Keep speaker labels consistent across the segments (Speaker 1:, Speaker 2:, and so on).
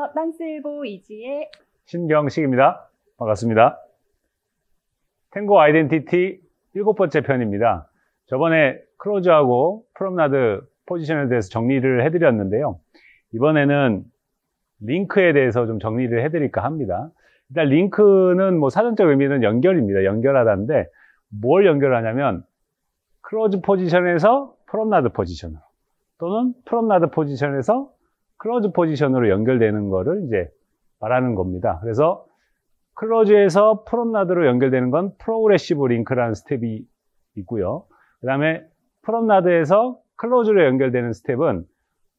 Speaker 1: 안녕하세요. 딴스일보 이지혜
Speaker 2: 신경식입니다. 반갑습니다. 탱고 아이덴티티 7번째 편입니다. 저번에 크로즈하고 프롬나드 포지션에 대해서 정리를 해드렸는데요. 이번에는 링크에 대해서 좀 정리를 해드릴까 합니다. 일단 링크는 뭐 사전적 의미는 연결입니다. 연결하다인데 뭘 연결하냐면 크로즈 포지션에서 프롬나드 포지션으로 또는 프롬나드 포지션에서 클로즈 포지션으로 연결되는 거를 이제 말하는 겁니다. 그래서 클로즈에서 프롬나드로 연결되는 건 프로그레시브 링크라는 스텝이 있고요. 그 다음에 프롬나드에서 클로즈로 연결되는 스텝은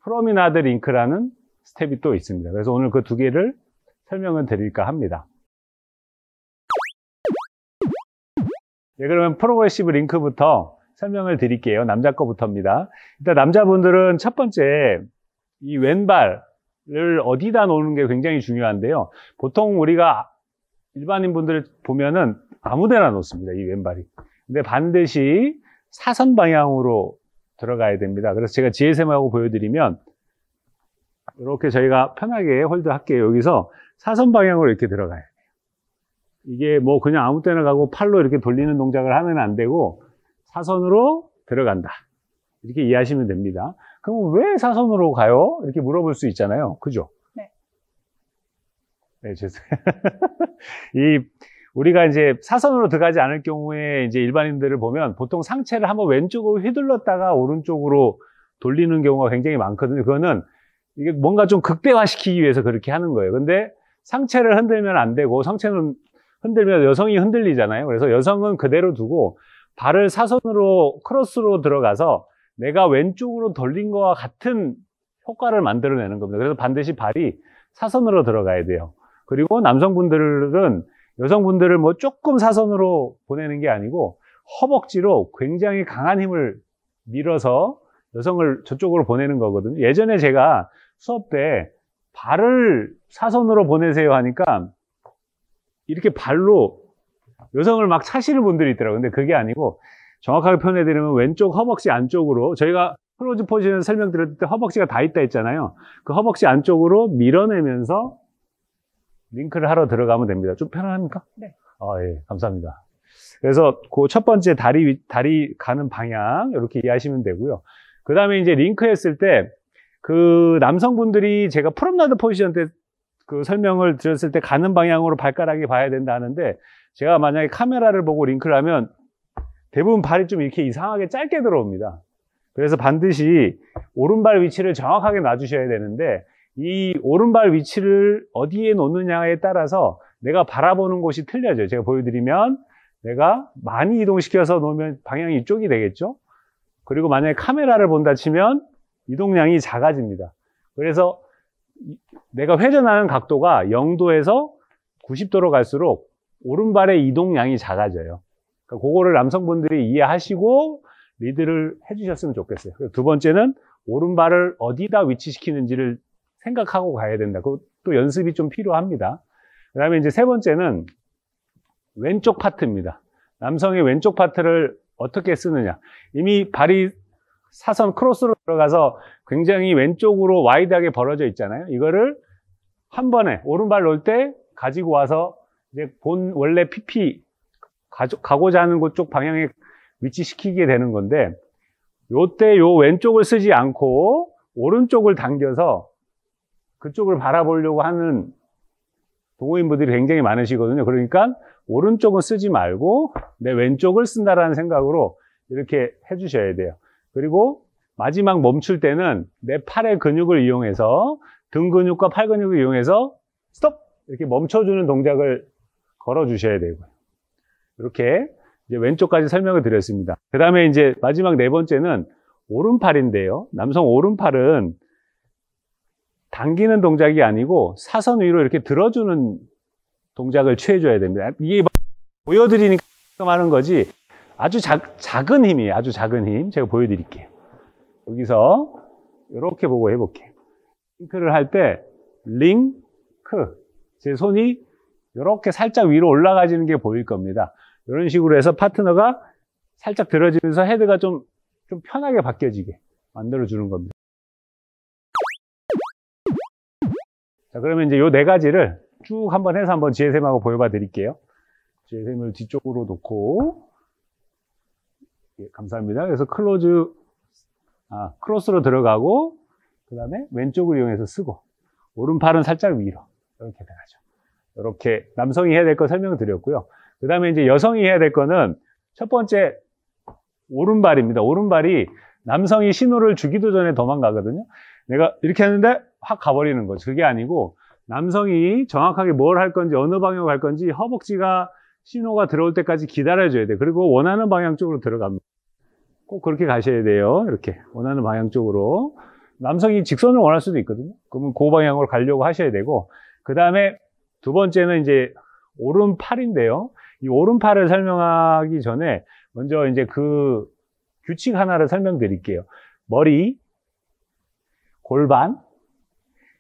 Speaker 2: 프로미나드 링크라는 스텝이 또 있습니다. 그래서 오늘 그 두 개를 설명을 드릴까 합니다. 네, 그러면 프로그레시브 링크부터 설명을 드릴게요. 남자 거부터입니다. 일단 남자분들은 첫 번째 이 왼발을 어디다 놓는 게 굉장히 중요한데요. 보통 우리가 일반인 분들 보면은 아무 데나 놓습니다. 이 왼발이. 근데 반드시 사선 방향으로 들어가야 됩니다. 그래서 제가 GSM하고 보여드리면 이렇게 저희가 편하게 홀드 할게요. 여기서 사선 방향으로 이렇게 들어가야 돼요. 이게 뭐 그냥 아무 때나 가고 팔로 이렇게 돌리는 동작을 하면 안 되고 사선으로 들어간다. 이렇게 이해하시면 됩니다. 그럼 왜 사선으로 가요? 이렇게 물어볼 수 있잖아요. 그죠?
Speaker 1: 네.
Speaker 2: 네, 죄송해요. 우리가 이제 사선으로 들어가지 않을 경우에 이제 일반인들을 보면 보통 상체를 한번 왼쪽으로 휘둘렀다가 오른쪽으로 돌리는 경우가 굉장히 많거든요. 그거는 이게 뭔가 좀 극대화시키기 위해서 그렇게 하는 거예요. 근데 상체를 흔들면 안 되고 상체는 흔들면 여성이 흔들리잖아요. 그래서 여성은 그대로 두고 발을 사선으로 크로스로 들어가서 내가 왼쪽으로 돌린 거와 같은 효과를 만들어내는 겁니다. 그래서 반드시 발이 사선으로 들어가야 돼요. 그리고 남성분들은 여성분들을 뭐 조금 사선으로 보내는 게 아니고 허벅지로 굉장히 강한 힘을 밀어서 여성을 저쪽으로 보내는 거거든요. 예전에 제가 수업 때 발을 사선으로 보내세요 하니까 이렇게 발로 여성을 막 차시는 분들이 있더라고요. 근데 그게 아니고 정확하게 표현해드리면 왼쪽 허벅지 안쪽으로 저희가 클로즈 포지션 설명드렸을 때 허벅지가 다 있다 했잖아요. 그 허벅지 안쪽으로 밀어내면서 링크를 하러 들어가면 됩니다. 좀 편안합니까?
Speaker 1: 네.
Speaker 2: 예, 감사합니다. 그래서 그 첫 번째 다리 가는 방향 이렇게 이해하시면 되고요. 그 다음에 이제 링크 했을 때 그 남성분들이 제가 프롬나드 포지션 때 그 설명을 드렸을 때 가는 방향으로 발가락이 봐야 된다 하는데 제가 만약에 카메라를 보고 링크를 하면 대부분 발이 좀 이렇게 이상하게 짧게 들어옵니다. 그래서 반드시 오른발 위치를 정확하게 놔주셔야 되는데 이 오른발 위치를 어디에 놓느냐에 따라서 내가 바라보는 곳이 틀려져요. 제가 보여드리면 내가 많이 이동시켜서 놓으면 방향이 이쪽이 되겠죠. 그리고 만약에 카메라를 본다 치면 이동량이 작아집니다. 그래서 내가 회전하는 각도가 0도에서 90도로 갈수록 오른발의 이동량이 작아져요. 그러니까 그거를 남성분들이 이해하시고 리드를 해주셨으면 좋겠어요. 두 번째는 오른발을 어디다 위치시키는지를 생각하고 가야 된다. 그것도 연습이 좀 필요합니다. 그 다음에 이제 세 번째는 왼쪽 파트입니다. 남성의 왼쪽 파트를 어떻게 쓰느냐. 이미 발이 사선 크로스로 들어가서 굉장히 왼쪽으로 와이드하게 벌어져 있잖아요. 이거를 한 번에 오른발 놓을 때 가지고 와서 이제 원래 PP 가고자 하는 곳 쪽 방향에 위치시키게 되는 건데 요때 요 왼쪽을 쓰지 않고 오른쪽을 당겨서 그쪽을 바라보려고 하는 동호인분들이 굉장히 많으시거든요. 그러니까 오른쪽은 쓰지 말고 내 왼쪽을 쓴다라는 생각으로 이렇게 해주셔야 돼요. 그리고 마지막 멈출 때는 내 팔의 근육을 이용해서 등 근육과 팔 근육을 이용해서 스톱! 이렇게 멈춰주는 동작을 걸어주셔야 되고요. 이렇게 이제 왼쪽까지 설명을 드렸습니다. 그 다음에 이제 마지막 네 번째는 오른팔인데요. 남성 오른팔은 당기는 동작이 아니고 사선 위로 이렇게 들어주는 동작을 취해줘야 됩니다. 이게 보여드리니까 하는 거지 아주 작은 힘이에요. 아주 작은 힘. 제가 보여드릴게요. 여기서 이렇게 보고 해볼게요. 링크를 할 때 링크 제 손이 이렇게 살짝 위로 올라가지는 게 보일 겁니다. 이런 식으로 해서 파트너가 살짝 들어지면서 헤드가 좀 편하게 바뀌어지게 만들어주는 겁니다. 자, 그러면 이제 요 네 가지를 쭉 한번 해서 한번 GSM하고 보여봐 드릴게요. GSM을 뒤쪽으로 놓고, 예, 감사합니다. 그래서 크로스로 들어가고, 그 다음에 왼쪽을 이용해서 쓰고, 오른팔은 살짝 위로. 이렇게 들어가죠. 이렇게 남성이 해야 될 거 설명을 드렸고요. 그 다음에 이제 여성이 해야 될 거는 첫 번째, 오른발입니다. 오른발이 남성이 신호를 주기도 전에 도망가거든요. 내가 이렇게 하는데 확 가버리는 거죠. 그게 아니고 남성이 정확하게 뭘 할 건지 어느 방향으로 갈 건지 허벅지가 신호가 들어올 때까지 기다려줘야 돼요. 그리고 원하는 방향 쪽으로 들어갑니다. 꼭 그렇게 가셔야 돼요. 이렇게 원하는 방향 쪽으로. 남성이 직선을 원할 수도 있거든요. 그러면 그 방향으로 가려고 하셔야 되고, 그 다음에 두 번째는 이제 오른팔인데요. 이 오른팔을 설명하기 전에 먼저 이제 그 규칙 하나를 설명드릴게요. 머리, 골반,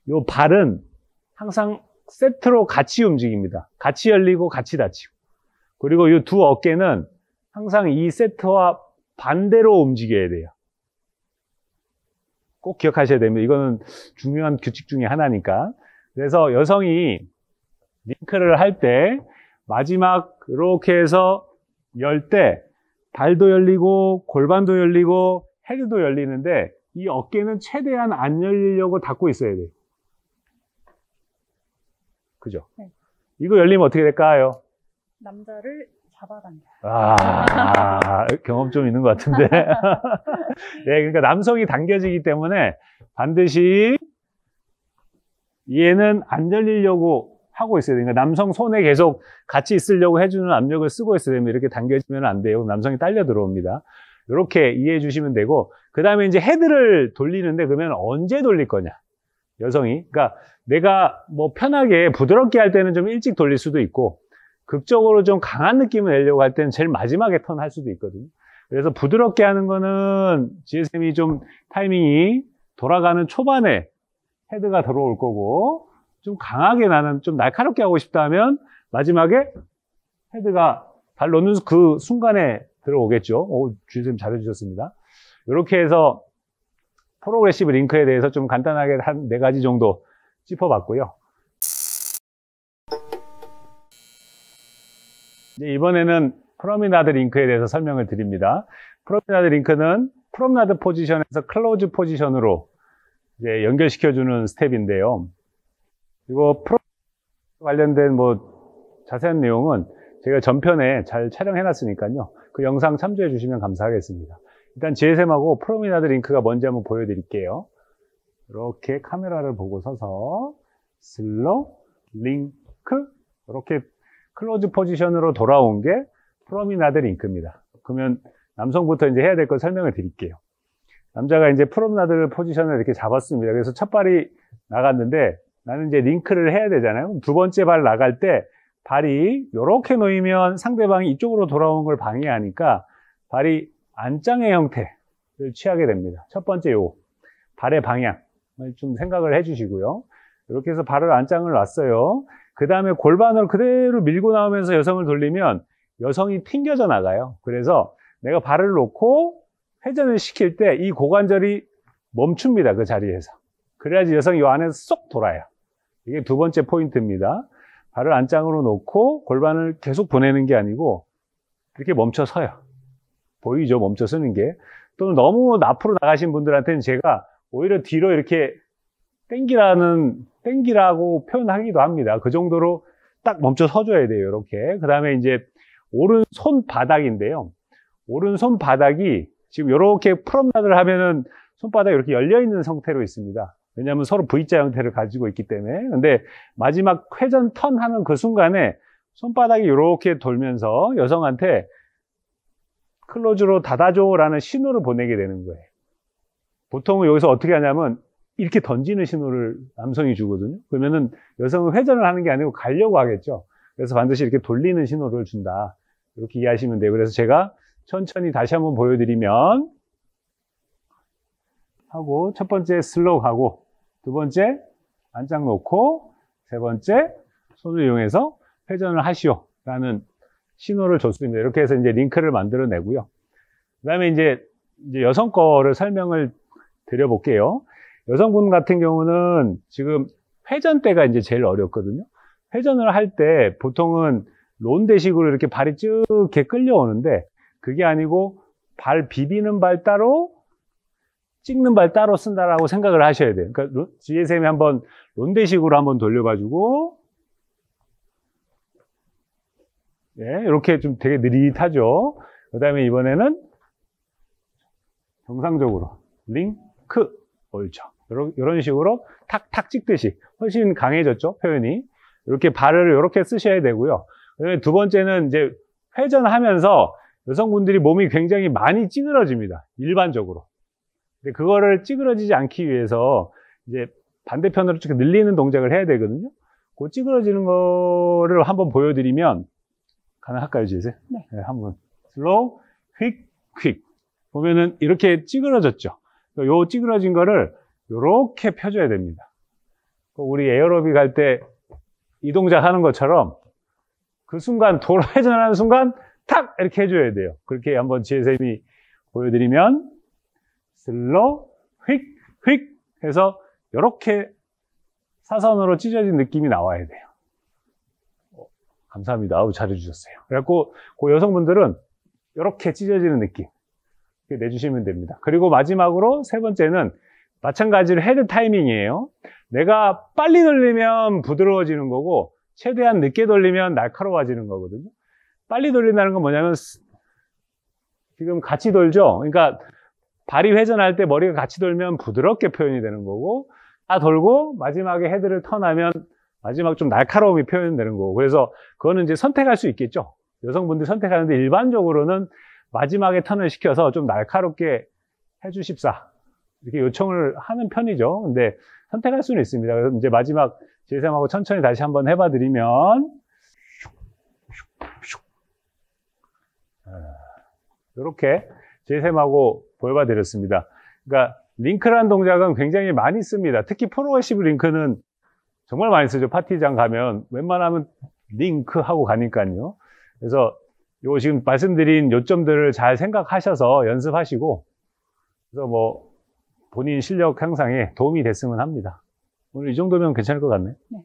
Speaker 2: 요 발은 항상 세트로 같이 움직입니다. 같이 열리고 같이 닫히고. 그리고 이 두 어깨는 항상 이 세트와 반대로 움직여야 돼요. 꼭 기억하셔야 됩니다. 이거는 중요한 규칙 중에 하나니까. 그래서 여성이 링크를 할 때 마지막 이렇게 해서 열 때 발도 열리고 골반도 열리고 헤드도 열리는데 이 어깨는 최대한 안 열리려고 닫고 있어야 돼요. 그죠?
Speaker 1: 네.
Speaker 2: 이거 열리면 어떻게 될까요?
Speaker 1: 남자를 잡아당겨요.
Speaker 2: 경험 좀 있는 것 같은데. 네, 그러니까 남성이 당겨지기 때문에 반드시 얘는 안 열리려고 하고 있어야 돼요. 그러니까 남성 손에 계속 같이 있으려고 해주는 압력을 쓰고 있어야 됩니다. 이렇게 당겨지면 안 돼요. 남성이 딸려 들어옵니다. 이렇게 이해해 주시면 되고, 그 다음에 이제 헤드를 돌리는데 그러면 언제 돌릴 거냐? 여성이. 그러니까 내가 뭐 편하게 부드럽게 할 때는 좀 일찍 돌릴 수도 있고, 극적으로 좀 강한 느낌을 내려고 할 때는 제일 마지막에 턴 할 수도 있거든요. 그래서 부드럽게 하는 거는 GSM이 좀 타이밍이 돌아가는 초반에 헤드가 들어올 거고, 좀 강하게 나는 좀 날카롭게 하고 싶다 하면 마지막에 헤드가 발 놓는 그 순간에 들어오겠죠. 오, GSM 잘해주셨습니다. 이렇게 해서 프로그레시브 링크에 대해서 좀 간단하게 한 4가지 정도 짚어봤고요. 이제 이번에는 프로미나드 링크에 대해서 설명을 드립니다. 프로미나드 링크는 프로미나드 포지션에서 클로즈 포지션으로 이제 연결시켜주는 스텝인데요. 이거 프로 관련된 뭐 자세한 내용은 제가 전편에 잘 촬영해놨으니까요. 그 영상 참조해 주시면 감사하겠습니다. 일단 GSM하고 프로미나드 링크가 뭔지 한번 보여드릴게요. 이렇게 카메라를 보고 서서 슬로우, 링크, 이렇게 클로즈 포지션으로 돌아온 게 프로미나드 링크입니다. 그러면 남성부터 이제 해야 될 걸 설명을 드릴게요. 남자가 이제 프로미나드 포지션을 이렇게 잡았습니다. 그래서 첫 발이 나갔는데 나는 이제 링크를 해야 되잖아요. 두 번째 발 나갈 때 발이 이렇게 놓이면 상대방이 이쪽으로 돌아오는 걸 방해하니까 발이 안짱의 형태를 취하게 됩니다. 첫 번째 요 발의 방향 좀 생각을 해주시고요. 이렇게 해서 발을 안짱을 놨어요. 그 다음에 골반을 그대로 밀고 나오면서 여성을 돌리면 여성이 튕겨져 나가요. 그래서 내가 발을 놓고 회전을 시킬 때 이 고관절이 멈춥니다. 그 자리에서. 그래야지 여성이 이 안에서 쏙 돌아요. 이게 두 번째 포인트입니다. 발을 안짱으로 놓고 골반을 계속 보내는 게 아니고 이렇게 멈춰 서요. 보이죠? 멈춰 서는 게. 또는 너무 앞으로 나가신 분들한테는 제가 오히려 뒤로 이렇게 땡기라고 표현하기도 합니다. 그 정도로 딱 멈춰 서줘야 돼요. 이렇게. 그 다음에 이제 오른손 바닥인데요. 오른손 바닥이 지금 이렇게 프롬나드를 하면은 손바닥이 이렇게 열려있는 상태로 있습니다. 왜냐하면 서로 V자 형태를 가지고 있기 때문에. 근데 마지막 회전 턴하는 그 순간에 손바닥이 이렇게 돌면서 여성한테 클로즈로 닫아줘라는 신호를 보내게 되는 거예요. 보통은 여기서 어떻게 하냐면 이렇게 던지는 신호를 남성이 주거든요. 그러면은 여성은 회전을 하는 게 아니고 가려고 하겠죠. 그래서 반드시 이렇게 돌리는 신호를 준다. 이렇게 이해하시면 돼요. 그래서 제가 천천히 다시 한번 보여드리면 하고 첫 번째 슬로우 가고 두 번째 안짱 놓고 세 번째 손을 이용해서 회전을 하시오 라는 신호를 줬습니다. 이렇게 해서 이제 링크를 만들어 내고요. 그 다음에 이제 여성 거를 설명을 드려볼게요. 여성분 같은 경우는 지금 회전 때가 이제 제일 어렵거든요. 회전을 할 때 보통은 론대식으로 이렇게 발이 쭉 이렇게 끌려오는데 그게 아니고 발 비비는 발 따로 찍는 발 따로 쓴다라고 생각을 하셔야 돼요. 그러니까 GSM이 한번 론대식으로 한번 돌려봐주고 예, 이렇게 좀 되게 느릿하죠. 그 다음에 이번에는 정상적으로 링크 옳죠. 이런 식으로 탁탁 찍듯이 훨씬 강해졌죠, 표현이. 이렇게 발을 이렇게 쓰셔야 되고요. 두 번째는 이제 회전하면서 여성분들이 몸이 굉장히 많이 찌그러집니다. 일반적으로. 근데 그거를 찌그러지지 않기 위해서 이제 반대편으로 쭉 늘리는 동작을 해야 되거든요. 그 찌그러지는 거를 한번 보여드리면 가능할까요, 지금?
Speaker 1: 네.
Speaker 2: 네, 한번 슬로우, 휙. 보면은 이렇게 찌그러졌죠. 요 찌그러진 거를 이렇게 펴줘야 됩니다. 우리 에어로빅 할 때 이 동작 하는 것처럼 그 순간 회전하는 순간 탁 이렇게 해줘야 돼요. 그렇게 한번 GSM이 보여드리면 슬로우, 휙 해서 이렇게 사선으로 찢어진 느낌이 나와야 돼요. 감사합니다. 아우, 잘해주셨어요. 그래갖고 그 여성분들은 이렇게 찢어지는 느낌 내주시면 됩니다. 그리고 마지막으로 세 번째는 마찬가지로 헤드 타이밍이에요. 내가 빨리 돌리면 부드러워지는 거고 최대한 늦게 돌리면 날카로워지는 거거든요. 빨리 돌린다는 건 뭐냐면 지금 같이 돌죠. 그러니까 발이 회전할 때 머리가 같이 돌면 부드럽게 표현이 되는 거고 다 돌고 마지막에 헤드를 턴하면 마지막 좀 날카로움이 표현되는 거고 그래서 그거는 이제 선택할 수 있겠죠. 여성분들이 선택하는데 일반적으로는 마지막에 턴을 시켜서 좀 날카롭게 해주십사 이렇게 요청을 하는 편이죠. 근데 선택할 수는 있습니다. 그래서 이제 마지막 GSM하고 천천히 다시 한번 해봐 드리면 이렇게 GSM하고 보여봐 드렸습니다. 그러니까 링크라는 동작은 굉장히 많이 씁니다. 특히 프로그레시브 링크는 정말 많이 쓰죠. 파티장 가면 웬만하면 링크 하고 가니까요. 그래서 요 지금 말씀드린 요점들을 잘 생각하셔서 연습하시고 그래서 뭐 본인 실력 향상에 도움이 됐으면 합니다. 오늘 이 정도면 괜찮을 것 같네요.
Speaker 1: 네.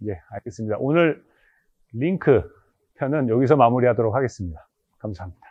Speaker 2: 예, 알겠습니다. 오늘 링크 편은 여기서 마무리하도록 하겠습니다. 감사합니다.